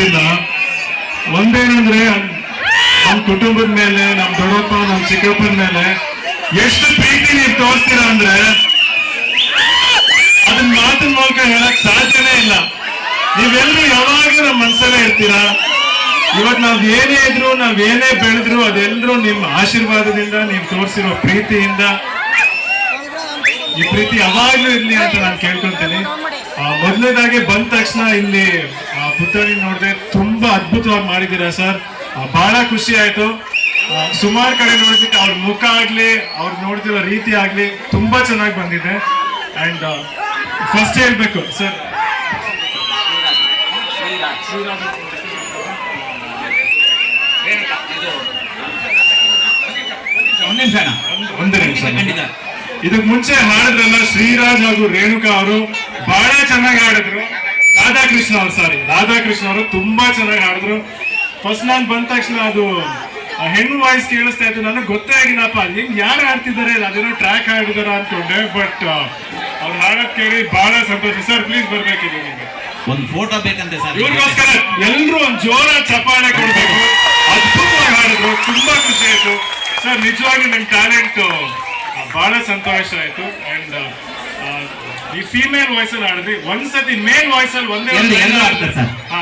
ಗೊತ್ತಿಲ್ಲ. ಒಂದೇನಂದ್ರೆ ನಮ್ ಕುಟುಂಬದ ಮೇಲೆ, ನಮ್ ದೊಡ್ಡಪ್ಪ, ನಮ್ ಚಿಕ್ಕಪ್ಪನ ಮೇಲೆ ಎಷ್ಟು ಪ್ರೀತಿ ನೀವು ತೋರಿಸ್ತೀರಾ ಅಂದ್ರೆ ಅದನ್ನ ಮಾತಿನ ಮೂಲಕ ಹೇಳಕ್ ಸಾಧ್ಯನೇ ಇಲ್ಲ. ನೀವೆಲ್ಲರೂ ಯಾವಾಗ್ಲೂ ನಮ್ಮ ಮನಸ್ಸಲ್ಲೇ ಇರ್ತೀರಾ. ಇವತ್ತು ನಾವ್ ಏನೇ ಇದ್ರು, ನಾವ್ ಏನೇ ಬೆಳೆದ್ರು, ಅದೆಲ್ಲರೂ ನಿಮ್ಮ ಆಶೀರ್ವಾದದಿಂದ, ನೀವು ತೋರಿಸಿರೋ ಪ್ರೀತಿಯಿಂದ. ಈ ಪ್ರೀತಿ ಯಾವಾಗ್ಲೂ ಇರ್ಲಿ ಅಂತ ನಾನು ಕೇಳ್ಕೊಂತೀನಿ. ಮೊದಲನೇದಾಗಿ ಬಂದ ತಕ್ಷಣ ಇಲ್ಲಿ ಪುತ್ಥಳಿ ನೋಡಿದೆ, ತುಂಬಾ ಅದ್ಭುತವಾಗಿ ಮಾಡಿದ್ದೀರಾ ಸರ್. ಬಹಳ ಖುಷಿ ಆಯ್ತು. ಸುಮಾರು ಕಡೆ ನೋಡಿದ್ದಕ್ಕೆ ಅವ್ರ ಮುಖ ಆಗ್ಲಿ, ಅವ್ರು ನೋಡ್ತಿರೋ ರೀತಿ ಆಗ್ಲಿ ತುಂಬಾ ಚೆನ್ನಾಗಿ ಬಂದಿದೆ. ಅಂಡ್ ಫಸ್ಟ್ ಹೇಳ್ಬೇಕು ಸರ್, ಒಂದು ನಿಮಿಷ. ಇದಕ್ ಮುಂಚೆ ಹಾಡಿದ್ರಲ್ಲ ಶ್ರೀರಾಜ್ ಹಾಗೂ ರೇಣುಕಾ ಅವರು ಬಹಳ ಚೆನ್ನಾಗಿ ಹಾಡಿದ್ರು. ರಾಧಾಕೃಷ್ಣ ಅವರು ತುಂಬಾ ಚೆನ್ನಾಗಿ ಹಾಡಿದ್ರು. ಫಸ್ಟ್ ನಾನು ಬಂದ ತಕ್ಷಣ ಅದು ಹೆಣ್ಣು ವಾಯ್ಸ್ ಕೇಳಿಸ್ತಾ ಇತ್ತು. ನನಗೆ ಗೊತ್ತೇ ಆಗಿಲ್ಲಪ್ಪ ಹೆಂಗ್ ಯಾರು ಹಾಡ್ತಿದ್ದಾರೆ, ಅದೇನೋ ಟ್ರ್ಯಾಕ್ ಹಾಡಿದಾರ ಅನ್ಕೊಂಡೆ. ಬಟ್ ಅವ್ರು ಹಾಡೋದ್ ಕೇಳಿ ಬಹಳ ಸಂತೋಷ. ಸರ್ ಪ್ಲೀಸ್ ಬರ್ಬೇಕಿದೆ, ನಿಮಗೆ ಒಂದು ಫೋಟೋ ಬೇಕಂತೆ ಸರ್. ಇವ್ರಿಗೋಸ್ಕರ ಎಲ್ರು ಒಂದು ಜೋರ ಚಪ್ಪಾಳೆ ಕೊಡ್ಬೇಕು. ಅದ್ಭುತವಾಗಿ ಹಾಡಿದ್ರು, ತುಂಬಾ ಖುಷಿ ಆಯ್ತು ಸರ್. ನಿಜವಾಗಿ ನಿಮ್ ಟ್ಯಾಲೆಂಟ್ ಬಹಳ ಸಂತೋಷ ಆಯ್ತು. ಅಂಡ್ ಈ ಫೀಮೇಲ್ ವಾಯ್ಸ್ ಅಲ್ಲಿ ಹಾಡಿದ್ರಿ, ಒಂದ್ಸತಿ ಮೇಲ್ ವಾಯ್ಸ್ ಅಲ್ಲಿ ಒಂದೇ ಎಲ್ಲ ಹಾಡ್ತಾರೆ ಸರ್. ಹಾ